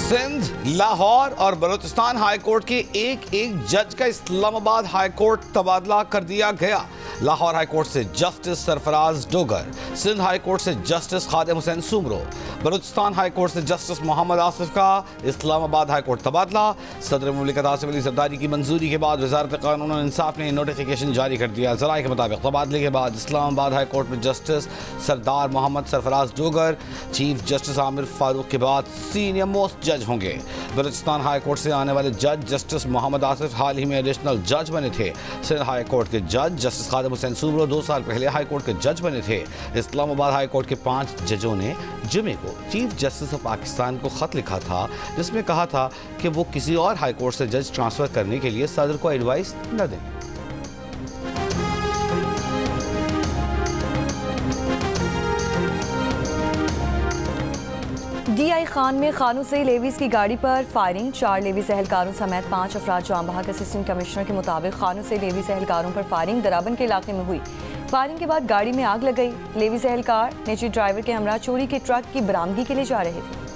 सिंध, लाहौर और Balochistan high court के एक एक जज का इस्लामाबाद हाई कोर्ट तबादला कर दिया गया। लाहौर हाई कोर्ट से justice Sarfaraz Dogar, Sindh high court से justice Khadim Hussain Soomro, Balochistan high court से जस्टिस मोहम्मद आसिफ का इस्लामाबाद हाई कोर्ट तबादला। सदर मुमलिकत आसिफ अली जरदारी की मंजूरी के बाद वजारत कानून और इंसाफ ने नोटिफिकेशन जारी कर दिया। ज़राए के मुताबिक तबादले के बाद इस्लामाबाद हाई कोर्ट में जस्टिस सरदार मोहम्मद सरफराज डोगर चीफ जस्टिस आमिर फारूक के बाद सीनियर मोस्ट जज होंगे। बलूचिस्तान हाई कोर्ट से आने वाले जज जस्टिस मोहम्मद आसिफ हाल ही में एडिशनल जज बने थे। सिंध हाई कोर्ट के जज जस्टिस खादिम हुसैन सुमरो 2 साल पहले हाई कोर्ट के जज बने थे। इस्लामाबाद हाई कोर्ट के 5 जजों ने जुमे को चीफ जस्टिस ऑफ पाकिस्तान को खत लिखा था, जिसमें कहा था कि वो किसी और हाई कोर्ट से जज ट्रांसफर करने के लिए सदर को एडवाइस न दें। DI खान में खानों से लेवीज की गाड़ी पर फायरिंग, 4 लेवीज एहलकारों समेत 5 अफराद जाम बहक। असिस्टेंट कमिश्नर के मुताबिक खानों से लेवीज एहलकारों पर फायरिंग दराबन के इलाके में हुई। फायरिंग के बाद गाड़ी में आग लग गई। लेवीज एहलकार निजी ड्राइवर के हमरा चोरी के ट्रक की बरामदगी के लिए जा रहे थे।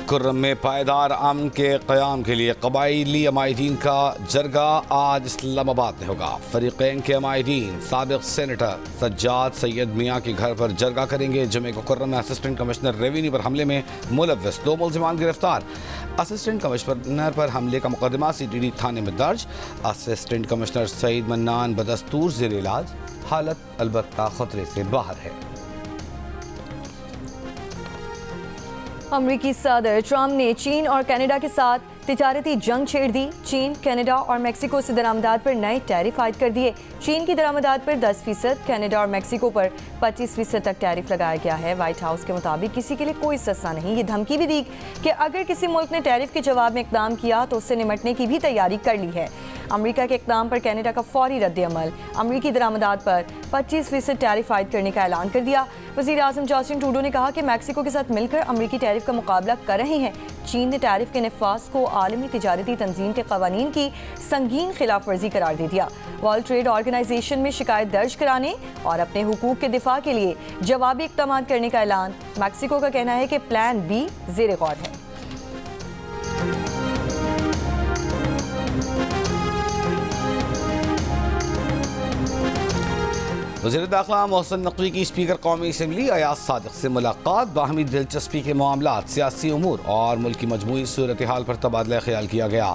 कुर्रम में पायदार अमन के क़याम के लिए कबाइली अमायदीन का जरगा आज इस्लामाबाद में होगा। फरीक़ैन के अमायदीन साबिक़ सेनेटर सज्जाद सैयद मियाँ के घर पर जरगा करेंगे। जुमे को कुर्रम में असिस्टेंट कमिश्नर रेवेन्यू पर हमले में मुलव्वस 2 मुल्ज़िमान गिरफ्तार। असिस्टेंट कमिश्नर पर हमले का मुकदमा CTD थाने में दर्ज। असिस्टेंट कमिश्नर सईद मन्नान बदस्तूर ज़ेर इलाज, हालत अलबत्ता खतरे से बाहर है। अमरीकी सदर ट्रंप ने चीन और कनाडा के साथ तिजारती जंग छेड़ दी। चीन, कनाडा और मेक्सिको से दरामदात पर नए टैरिफ आयद कर दिए। चीन की दरामदात पर 10%, कनाडा और मेक्सिको पर 25% तक टैरिफ लगाया गया है। व्हाइट हाउस के मुताबिक किसी के लिए कोई सस्ता नहीं। ये धमकी भी दी कि अगर किसी मुल्क ने टैरिफ के जवाब में इकदाम किया तो उससे निमटने की भी तैयारी कर ली है। अमेरिका के इकदाम पर कनाडा का फौरी रद्द-ए-अमल, अमरीकी दरामदात पर 25% टैरिफ आयद करने का ऐलान कर दिया। वज़ीर आज़म जस्टिन ट्रूडो ने कहा कि मेक्सिको के साथ मिलकर अमरीकी टैरिफ का मुकाबला कर रहे हैं। चीन ने टैरिफ के नफाज को आलमी तिजारती तंजीम के कवानीन की संगीन खिलाफ वर्जी करार दे दिया। वर्ल्ड ट्रेड ऑर्गेनाइजेशन में शिकायत दर्ज कराने और अपने हुकूक के दिफा के लिए जवाबी इक़दाम करने का ऐलान। मेक्सिको का कहना है कि प्लान बी ज़ेर गौर है। वज़ीर दाखिला मोहसिन नकवी की स्पीकर कौमी असम्बली अयाज सादिक से मुलाकात। बाहमी दिलचस्पी के मामलात, सियासी उमूर और मुल्क की मजमूई सूरत हाल पर तबादला ख्याल किया गया।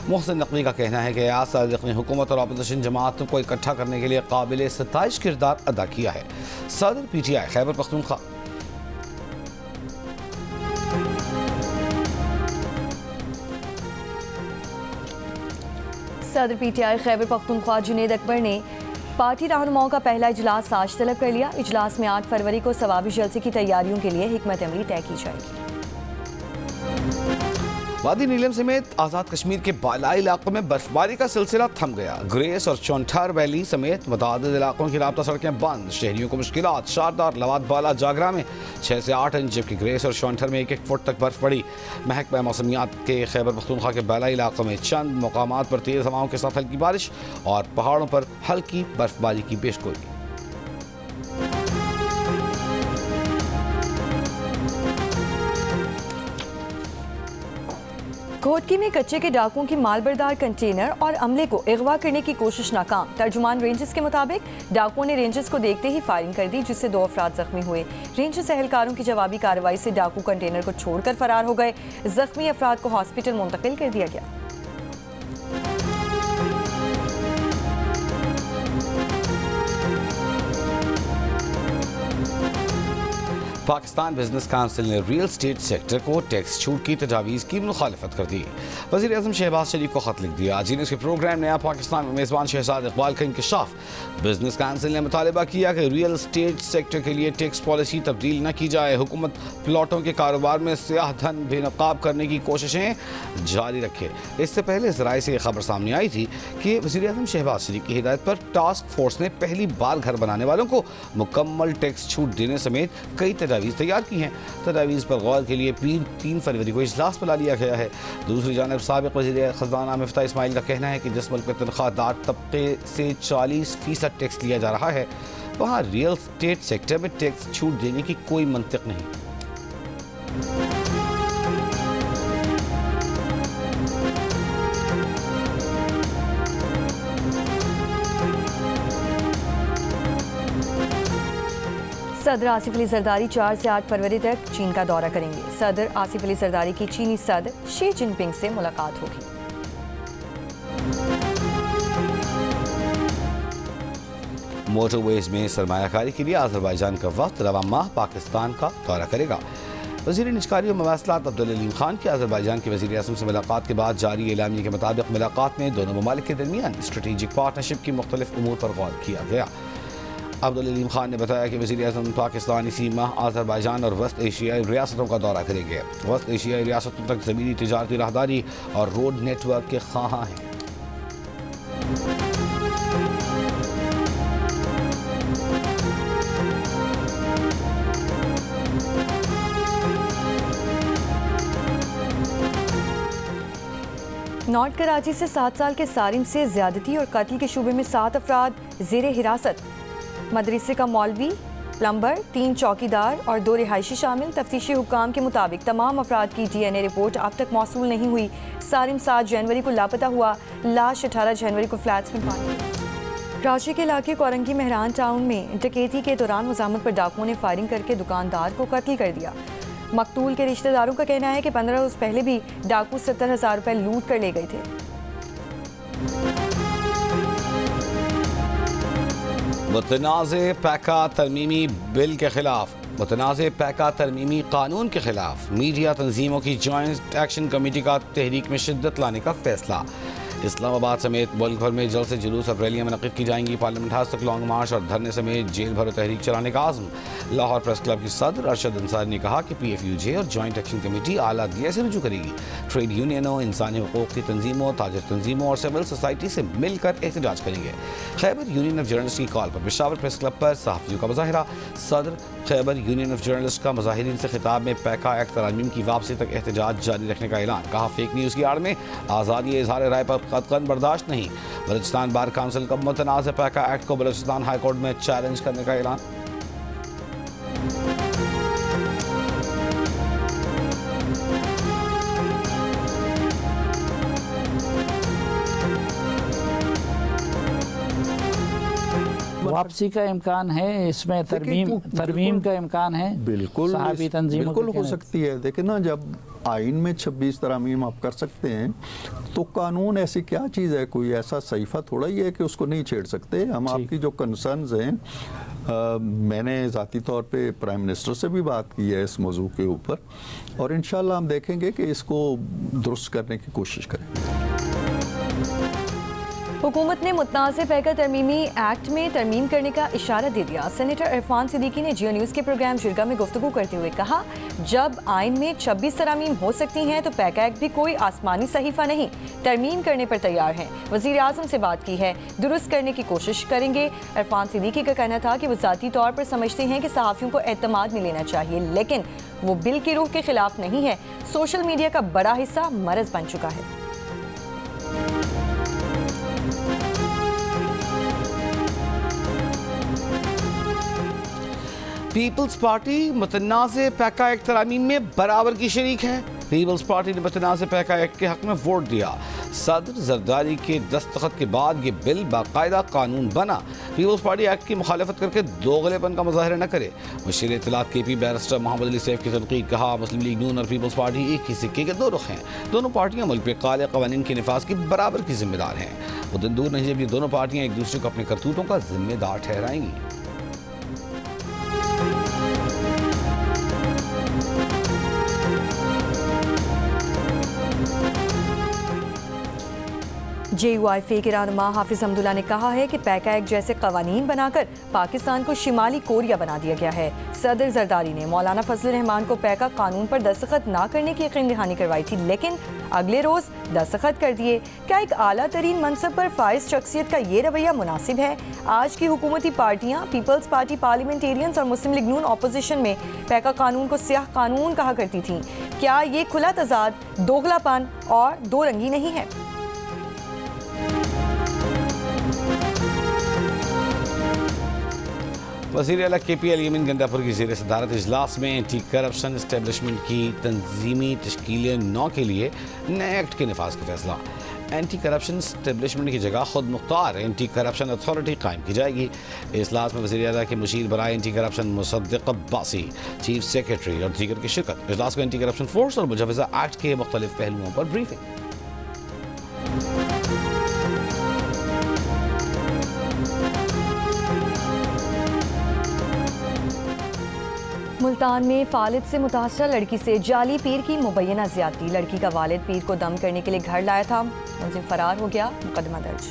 मोहसिन नकवी का कहना है कि अयाज सादिक ने हुकूमत और अपोजिशन जमातों को इकट्ठा करने के लिए काबिल सताइश किरदार अदा किया है। सदर PTI खैबर पख्तूनख्वा सदर PTI खैबर पख्तूनख्वा जुनैद अकबर ने पार्टी रहनुमाओं का पहला इजलास आज तलब कर लिया। इजलास में 8 फरवरी को सवाबी जलसे की तैयारियों के लिए हिकमत अमली तय की जाएगी। वादी नीलम समेत आज़ाद कश्मीर के बालाई इलाकों में बर्फबारी का सिलसिला थम गया। ग्रेस और चौंठार वैली समेत मुतादिद इलाकों की राब्ता सड़कें बंद, शहरियों को मुश्किलात। शारदार, लवाद, बाला, जागरा में 6 से 8 इंच, जबकि ग्रेस और चौंठार में 1-1 फुट तक बर्फ पड़ी। महकमा मौसमियात के खैबर पख्तूनख्वा के बालाई इलाकों में चंद मकामात पर तेज़ हवाओं के साथ हल्की बारिश और पहाड़ों पर हल्की बर्फबारी की पेशगोई। घोटकी में कच्चे के डाकुओं की मालबरदार कंटेनर और अमले को अगवा करने की कोशिश नाकाम। तर्जुमान रेंजर्स के मुताबिक डाकुओं ने रेंजर्स को देखते ही फायरिंग कर दी, जिससे 2 अफराद जख्मी हुए। रेंजर्स एहलकारों की जवाबी कार्रवाई से डाकू कंटेनर को छोड़कर फरार हो गए। जख्मी अफराद को हॉस्पिटल मुंतकिल कर दिया गया। पाकिस्तान बिजनेस काउंसिल ने रियल स्टेट सेक्टर को टैक्स छूट की तजावीज़ की मुखालफत कर दी। वज़ीर आज़म शहबाज शरीफ को खत लिख दिया। जीनेस के प्रोग्राम नया पाकिस्तान में मेज़बान शहजाद इकबाल का इंकशाफ। बिजनेस काउंसिल ने मुतालबा किया कि रियल स्टेट सेक्टर के लिए टैक्स पॉलिसी तब्दील न की जाए। हुकूमत प्लॉटों के कारोबार में सियाह धन बेनकाब करने की कोशिशें जारी रखे। इससे पहले ज़राए से खबर सामने आई थी कि वज़ीर आज़म शहबाज शरीफ की हिदायत पर टास्क फोर्स ने पहली बार घर बनाने वालों को मुकम्मल टैक्स छूट देने समेत कई तजावीज़ तैयार की हैं। तजावीज़ पर गौर के लिए 3 फरवरी को इजलास बुला लिया गया है। दूसरी जानब साबिक़ वज़ीर ख़ज़ाना मिफ्ताह इस्माइल का कहना है कि जिस मुल्क में तनख्वाहदार तबके से 40% टैक्स लिया जा रहा है, वहाँ रियल स्टेट सेक्टर में टैक्स छूट देने की कोई मंतिक नहीं। सदर आसिफ अली जरदारी 4 से 8 फरवरी तक चीन का दौरा करेंगे। सदर आसिफ अली जरदारी की चीनी सदर शी जिनपिंग से मुलाकात होगी। मोटरवेज में सरमायाकारी के लिए अज़रबैजान का वक्त रवा माह पाकिस्तान का दौरा करेगा। वज़ीर निजकारी और मवासलात अब्दुल अलीम खान की अज़रबैजान के वज़ीर आज़म से मुलाकात के बाद जारी एलामिया के मुताबिक मुलाकात में दोनों ममालिक के दरमियान स्ट्रेटेजिक पार्टनरशिप की मुख्तलिफ उमूर पर गौर किया गया। अब्दुल अलीम खान ने बताया कि वज़ीर आज़म पाकिस्तान इसी माह अज़रबैजान और वस्त एशियाई रियासतों का दौरा करेंगे। वस्त एशियाई रियासतों तक ज़मीनी तिजारती राहदारी और रोड नेटवर्क के ख़्वाहां हैं। नॉर्थ कराची से 7 साल के सारिम से ज्यादती और कत्ल के शुबे में 7 अफराद ज़ेर हिरासत। मदरसे का मौलवी, प्लम्बर, 3 चौकीदार और 2 रिहायशी शामिल। तफ्तीशी हुक्काम के मुताबिक तमाम अफराद की DNA रिपोर्ट अब तक मौसूल नहीं हुई। सारिम 7 जनवरी को लापता हुआ, लाश 18 जनवरी को फ्लैट्स में पाई। कराची के इलाके कोरंगी मेहरान टाउन में डकैती के दौरान मुजामत पर डाकुओं ने फायरिंग करके दुकानदार को कत्ल कर दिया। मकतूल के रिश्तेदारों का कहना है कि 15 रोज पहले भी डाकू 70,000 रुपए लूट कर ले गए थे। मुतनाज़ पैका तरमीमी बिल के खिलाफ मुतनाज़ पैका तरमीमी कानून के खिलाफ मीडिया तंजीमों की जॉइंट एक्शन कमेटी का तहरीक में शिद्दत लाने का फैसला। इस्लामाबाद समेत मुल्क भर में जल्द से जुलूस और रैलियाँ मुनक़िद की जाएंगी। पार्लियामेंट हाउस तक लॉन्ग मार्च और धरने समेत जेल भरो तहरीक चलाने का आज़म। लाहौर प्रेस क्लब की सदर अरशद अंसारी ने कहा कि PFUJ और जॉइंट एक्शन कमेटी आला अदलिया से रुजू करेगी। ट्रेड यूनियनों, इंसानी हुकूक की तंजीमों, ताजर तंजीमों और सिविल सोसाइटी से मिलकर एहतजाज करेंगे। खैबर यूनियन ऑफ जर्नलिस्ट की कॉल पर पेशावर प्रेस क्लब पर सहाफ़ियों का मुजाहरा। सदर खैबर यूनियन ऑफ जर्नलिस्ट का मुजाहिरीन से खिताब में पैका एक्ट तरामीम की वापसी तक एहतजाज जारी रखने का ऐलान। कहा, फेक न्यूज़ की आड़ में आज़ादी इज़हार राय पर कतई बर्दाश्त नहीं। बलूचिस्तान बार काउंसिल का मुतनाज़ पैका एक्ट को बलूचिस्तान हाई कोर्ट में चैलेंज करने का ऐलान। वापसी का इम्कान है, इसमें तरमीम का इम्कान है। बिल्कुल सहाबी तंजीमों बिल्कुल हो सकती है। देखिए ना, जब आइन में 26 तरमीम आप कर सकते हैं तो कानून ऐसी क्या चीज़ है, कोई ऐसा सहीफा थोड़ा ही है कि उसको नहीं छेड़ सकते। हम आपकी जो कंसर्न्स हैं, मैंने ज़ाती तौर पे प्राइम मिनिस्टर से भी बात की है इस मौजू के ऊपर, और इंशाल्लाह हम देखेंगे कि इसको दुरुस्त करने की कोशिश करेंगे। हुकूमत ने मुतनाज़ पैका तरमीमी एक्ट में तरमीम करने का इशारा दे दिया। सेनेटर इरफान सिद्दीकी ने जियो न्यूज़ के प्रोग्राम जिरगा में गुफ्तगू करते हुए कहा, जब आइन में 26 तरमीम हो सकती हैं तो पैका एक्ट भी कोई आसमानी सहीफा नहीं। तरमीम करने पर तैयार हैं। वज़ीर आज़म से बात की है, दुरुस्त करने की कोशिश करेंगे। इरफान सिद्दीकी का कहना था कि वो ज़ाती तौर पर समझते हैं कि सहाफ़ियों को एतमाद में लेना चाहिए, लेकिन वो बिल की रूह के खिलाफ नहीं है। सोशल मीडिया का बड़ा हिस्सा मरज़ बन चुका है। पीपल्स पार्टी मुतनाज़ पैका एक्ट तरामीम में बराबर की शरीक है। पीपल्स पार्टी ने मुतनाज़ पैका एक्ट के हक में वोट दिया। सदर जरदारी के दस्तखत के बाद ये बिल बाकायदा कानून बना। पीपल्स पार्टी एक्ट की मुखालफत करके दोगलेपन का मुजाहरा न करे। मुशीर इत्तलात KP बैरिस्टर मोहम्मद अली सैफ की तनकीद। कहा, मुस्लिम लीग नून और पीपल्स पार्टी एक ही सिक्के के दो रुख हैं। दोनों पार्टियां मुल्क पे काले कवानीन के निफाज की बराबर की जिम्मेदार हैं। वो दिन दूर नहीं जब ये दोनों पार्टियां एक दूसरे को अपने करतूतों का जिम्मेदार ठहराएंगी। JUIFA के रहनुमा हाफिज हमदुल्ला ने कहा है कि पैका एक्ट जैसे कवानीन बनाकर पाकिस्तान को शिमाली कोरिया बना दिया गया है। सदर जरदारी ने मौलाना फजल रहमान को पैका कानून पर दस्तखत ना करने की यकीन दहानी करवाई थी, लेकिन अगले रोज दस्तखत कर दिए। क्या एक आला तरीन मनसब पर फाइज शख्सियत का ये रवैया मुनासिब है? आज की हुकूमती पार्टियां पीपल्स पार्टी, पार्लियामेंटेरियंस और मुस्लिम लीग नून ऑपोजिशन में पैका कानून को स्याह कानून कहा करती थी। क्या ये खुला तजाद, दोगलापन और दो रंगी नहीं है? वज़ीर आला KP यमीन गंडापुर की ज़ेर सदारत इजलास में एंटी करप्शन इस्टेब्लिशमेंट की तंजीमी तश्कील 9 के लिए नए एक्ट के नफाज का फैसला। एंटी करप्शन इस्टेब्लिशमेंट की जगह खुद मुख्तार एंटी करप्शन अथॉरिटी कायम की जाएगी। इजलास में वज़ीर आला के मुशीर बराए anti corruption Musaddiq Abbasi, chief secretary और दीगर की शिरकत। इजलास को एंटी करप्शन फोर्स और मुजवज़ा एक्ट के मुख्तलिफ पहलुओं पर ब्रीफिंग। मुल्तान में फालिद से मुतासरा लड़की से जाली पीर की मुबैना ज्यादती। लड़की का वालिद पीर को दम करने के लिए घर लाया था, मुलजिम फरार हो गया, मुकदमा दर्ज।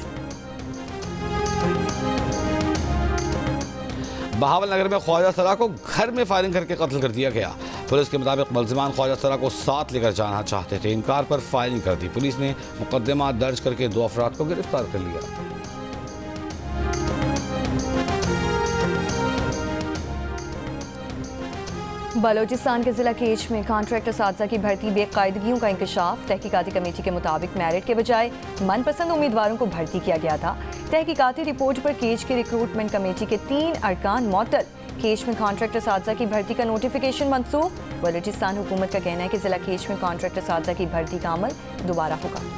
बहावलनगर में ख्वाजा सरा को घर में फायरिंग करके कत्ल कर दिया गया। पुलिस के मुताबिक मुलजिमान ख्वाजा सरा को साथ लेकर जाना चाहते थे, इनकार पर फायरिंग कर दी। पुलिस ने मुकदमा दर्ज करके 2 अफराद को गिरफ्तार कर लिया। बलोचिस्तान के जिला केच में कॉन्ट्रैक्टर सादसा की भर्ती बेकायदगियों का इंकशाफ। तहकीकाती कमेटी के मुताबिक मेरिट के बजाय मनपसंद उम्मीदवारों को भर्ती किया गया था। तहकीकाती रिपोर्ट पर केच की रिक्रूटमेंट कमेटी के 3 अरकान मुअत्तल। केच में कॉन्ट्रैक्टर सादसा की भर्ती का नोटिफिकेशन मनसूख। बलोचिस्तान हुकूमत का कहना है कि जिला केच में कॉन्ट्रैक्टर सादसा की भर्ती का अमल दोबारा होगा।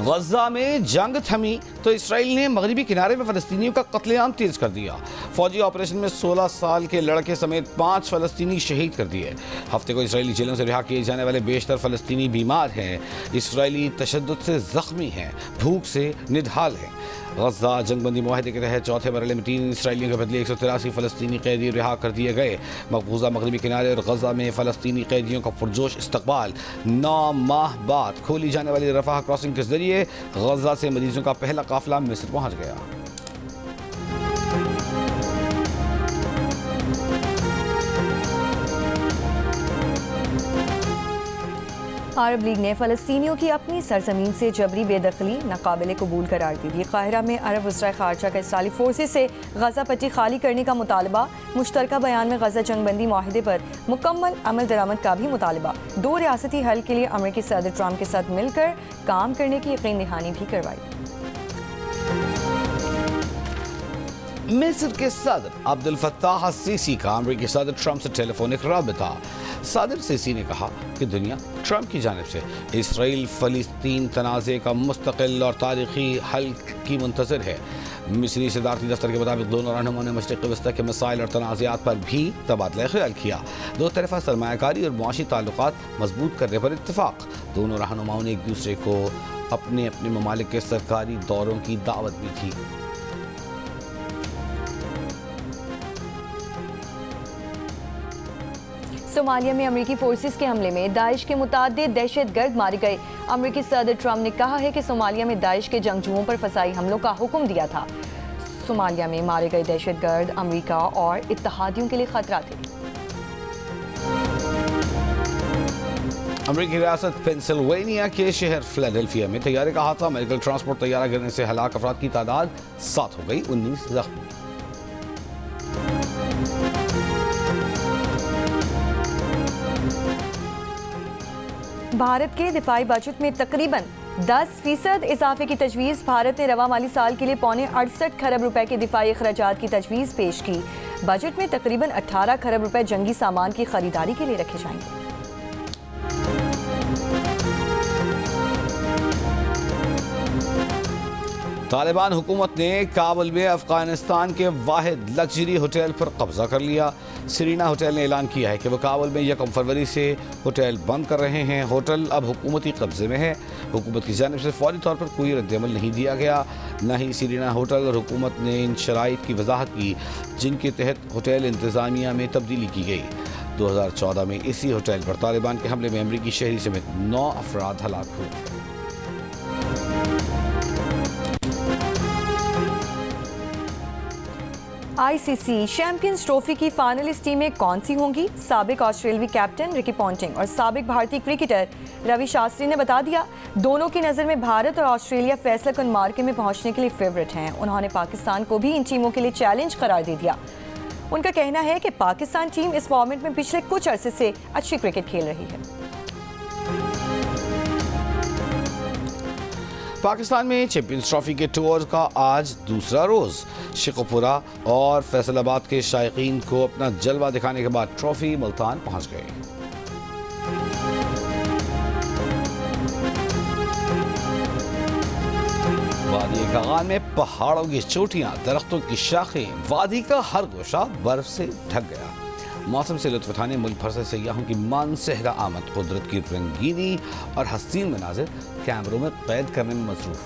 गजा में जंग थमी तो इसराइल ने मगरबी किनारे में फ़लस्तीनियों का कत्लेआम तेज कर दिया। फौजी ऑपरेशन में 16 साल के लड़के समेत 5 फ़लस्तीनी शहीद कर दिए। हफ्ते को इसराइली जेलों से रिहा किए जाने वाले बेशतर फ़लस्तीनी बीमार हैं, इसराइली तशद्दुद से ज़ख्मी हैं, भूख से निढाल हैं। गजा जंगबंदी मुआहदे के तहत चौथे मरहले में 3 इसराइलियों के बदले 183 फ़लस्तीनी कैदी रिहा कर दिए गए। मकबूजा मगरबी किनारे और गजा में फ़लस्तीनी कैदियों का पुरजोश इस्तकबाल। 9 माह बाद खोली जाने वाली रफ़ाह क्रॉसिंग के जरिए गजा से मरीजों का पहला काफिला मिस्र पहुंच गया। अरब लीग ने फ़लस्तीनियों की अपनी सरजमीन से जबरी बेदखली नाकाबिले कबूल करार दी दी। काहिरा में अरब वज़राए ख़ारजा का इसराइली फोर्सेस से गजा पट्टी खाली करने का मुतालबा। मुश्तरका बयान में गजा जंगबंदी माहिदे पर मुकम्मल अमल दरामद का भी मुतालबा। 2 रियासती हल के लिए अमेरिकी सदर ट्रंप के साथ मिलकर काम करने की यकीन दहानी भी करवाई। मिस्र के सदर अब्दुल फत्ताह सीसी का अमेरिकी सदर ट्रंप से टेलीफोनिक राबता। सदर सीसी ने कहा कि दुनिया ट्रंप की जानिब से इसराइल फ़लस्तीन तनाज़े का मुस्तकिल और तारीख़ी हल की मुंतज़िर है। मिस्री सदारती दफ्तर के मुताबिक दोनों रहनुमाओं ने मशरिक़ वस्ती के मसाइल और तनाज़ात पर भी तबादला ख्याल किया। 2 तरफ़ा सरमायाकारी और मुआशी ताल्लुकात मजबूत करने पर इत्तफ़ाक़। दोनों रहनुमाओं ने एक दूसरे को अपने अपने ममालिक के सरकारी दौरों की दावत भी दी। सोमालिया में अमेरिकी फोर्सेस के हमले में दाइश के मुताद्दिद दहशतगर्द मारे गए। अमेरिकी सदर ट्रंप ने कहा है कि सोमालिया में दाइश के जंगजुओं पर फसाई हमलों का हुक्म दिया था। सोमालिया में मारे गए दहशतगर्द अमेरिका और इत्तहादियों के लिए खतरा थे। अमेरिकी रियासत पेंसिल्वेनिया के शहर फिलाडेल्फिया में तैयारे का हादसा। मेडिकल ट्रांसपोर्ट तैयारा गिरने से हलाक अफराद की तादाद 7 हो गई, 19 जख्मी। भारत के दिफाई बजट में तकरीबन 10% इजाफे की तजवीज़। भारत ने रवा माली साल के लिए $68 खरब रुपए के दिफाई अखराजात की तजवीज़ पेश की। बजट में तकरीबन 18 खरब रुपए जंगी सामान की खरीदारी के लिए रखे जाएंगे। तालिबान हुकूमत ने काबुल में अफगानिस्तान के वाहिद लग्जरी होटल पर कब्जा कर लिया। सिरीना होटल ने ऐलान किया है कि वो काबुल में 1 फरवरी से होटल बंद कर रहे हैं। होटल अब हुकूमती कब्जे में है। हुकूमत की जानिब से फौरी तौर पर कोई रद्दअमल नहीं दिया गया। न ही सिरीना होटल और हुकूमत ने इन शराइत की वजाहत की जिनके तहत होटल इंतज़ामिया में तब्दीली की गई। 2014 में इसी होटल पर तालिबान के हमले में अमरीकी शहरी समेत 9 अफराद हलाक हुए थे। आईसीसी चैंपियंस ट्रॉफी की फाइनलिस्ट टीमें कौन सी होंगी? साबिक ऑस्ट्रेलियावी कैप्टन रिकी पॉन्टिंग और साबिक भारतीय क्रिकेटर रवि शास्त्री ने बता दिया। दोनों की नज़र में भारत और ऑस्ट्रेलिया फैसलाकुन मार्के में पहुंचने के लिए फेवरेट हैं। उन्होंने पाकिस्तान को भी इन टीमों के लिए चैलेंज करार दे दिया। उनका कहना है कि पाकिस्तान टीम इस फॉर्मेट में पिछले कुछ अरसे से अच्छी क्रिकेट खेल रही है। पाकिस्तान में चैंपियंस ट्रॉफी के टूर का आज दूसरा रोज। शेखुपुरा और फैसलाबाद के शायकीन को अपना जलवा दिखाने के बाद ट्रॉफी मुल्तान पहुंच गई। वादी कागान में पहाड़ों की चोटियां, दरख्तों की शाखें, वादी का हर गोशा बर्फ से ढक गया। मौसम से लुत्फ उठाने मुल्क भर से सयाहों की मान सेहरा आमद, कुदरत की रंगीनी और हसीन मनाजिर कैमरों में कैद करने में मसरूफ।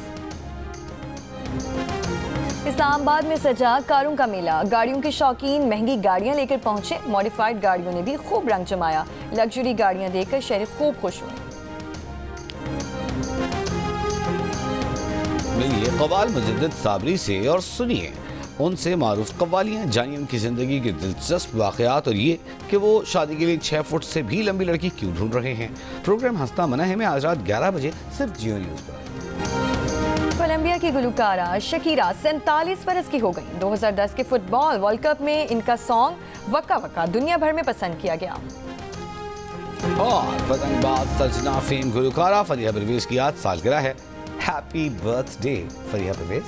इस्लामाबाद में सजा कारों का मेला। गाड़ियों के शौकीन महंगी गाड़ियां लेकर पहुंचे। मॉडिफाइड गाड़ियों ने भी खूब रंग जमाया। लग्जरी गाड़ियां देखकर शहरी खूब खुश हुए। मिलिए कव्वाल मुजद्दिद साबरी से और सुनिए उनसे मारूफ कव्वालियाँ, जानिए उनकी जिंदगी के दिलचस्प वाकयात और ये कि वो शादी के लिए 6 फुट से भी लंबी लड़की क्यों ढूंढ रहे हैं। प्रोग्राम हंसता मना है में आज रात 11 बजे सिर्फ जियो न्यूज़ पर। कोलंबिया की गुलकारा शकीरा 47 बरस की हो गई। 2010 के फुटबॉल वर्ल्ड कप में इनका सॉन्ग वक्का वक्का दुनिया भर में पसंद किया गया। और पतंगबाज सजना फेम गुलकारा फरीहा परवेज की आज सालगिरह है। Happy birthday Fariha Parvez.